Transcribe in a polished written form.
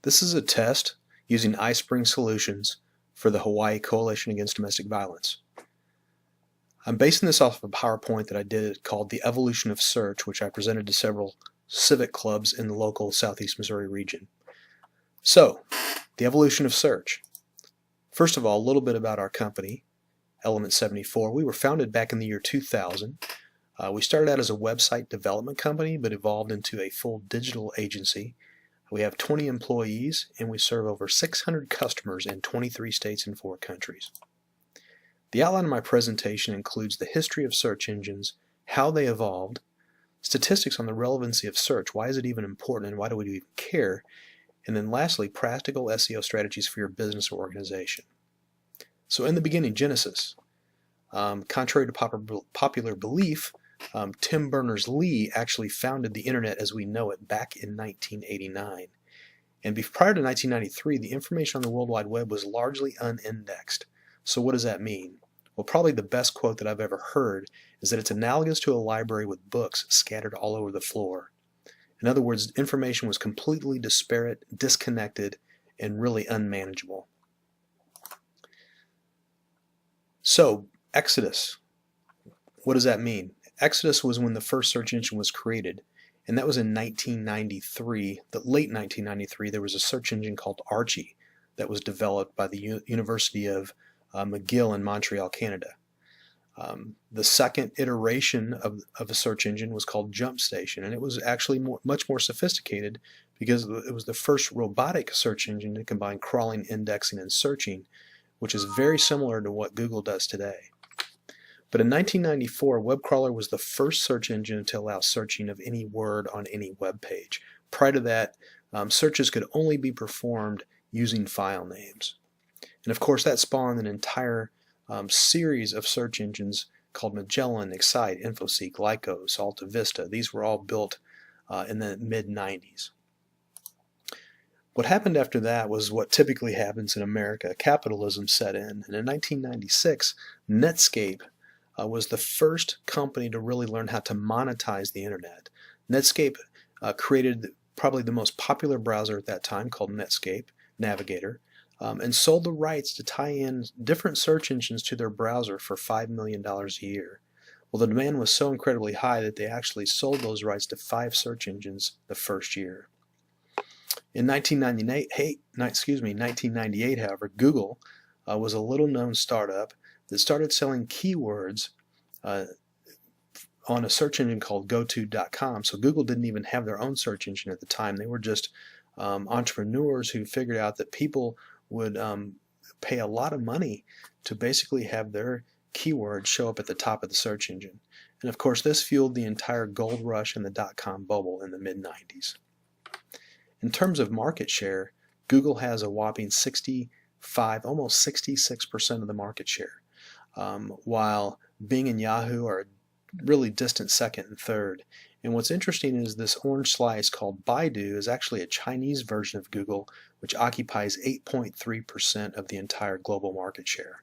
This is a test using iSpring Solutions for the Hawaii Coalition Against Domestic Violence. I'm basing this off of a PowerPoint that I did called The Evolution of Search, which I presented to several civic clubs in the local Southeast Missouri region. So, the evolution of search. First of all, a little bit about our company, Element 74. We were founded back in the year 2000. We started out as a website development company, but evolved into a full digital agency. We have 20 employees, and we serve over 600 customers in 23 states and 4 countries. The outline of my presentation includes the history of search engines, how they evolved, statistics on the relevancy of search, why is it even important and why do we even care, and then lastly, practical SEO strategies for your business or organization. So in the beginning, Genesis. Contrary to popular belief, Tim Berners-Lee actually founded the internet as we know it back in 1989. And prior to 1993, the information on the World Wide Web was largely unindexed. So what does that mean? Well, probably the best quote that I've ever heard is that it's analogous to a library with books scattered all over the floor. In other words, information was completely disparate, disconnected, and really unmanageable. So, Exodus. What does that mean? Exodus was when the first search engine was created, and that was in 1993. The late 1993, there was a search engine called Archie that was developed by the University of McGill in Montreal, Canada. The second iteration of a search engine was called JumpStation, and it was actually much more sophisticated because it was the first robotic search engine to combine crawling, indexing, and searching, which is very similar to what Google does today. But in 1994, WebCrawler was the first search engine to allow searching of any word on any web page. Prior to that, searches could only be performed using file names. And of course, that spawned an entire series of search engines called Magellan, Excite, Infoseek, Lycos, Alta Vista. These were all built in the mid-90s. What happened after that was what typically happens in America. Capitalism set in, and in 1996, Netscape was the first company to really learn how to monetize the internet. Netscape created probably the most popular browser at that time called Netscape Navigator, and sold the rights to tie in different search engines to their browser for $5 million a year. Well, the demand was so incredibly high that they actually sold those rights to 5 search engines the first year. In 1998, however, Google was a little-known startup that started selling keywords on a search engine called GoTo.com. So Google didn't even have their own search engine at the time. They were just entrepreneurs who figured out that people would pay a lot of money to basically have their keywords show up at the top of the search engine. And of course, this fueled the entire gold rush and the dot-com bubble in the mid-90s. In terms of market share, Google has a whopping 65, almost 66% of the market share, while Bing and Yahoo are a really distant second and third. And what's interesting is this orange slice called Baidu is actually a Chinese version of Google, which occupies 8.3% of the entire global market share.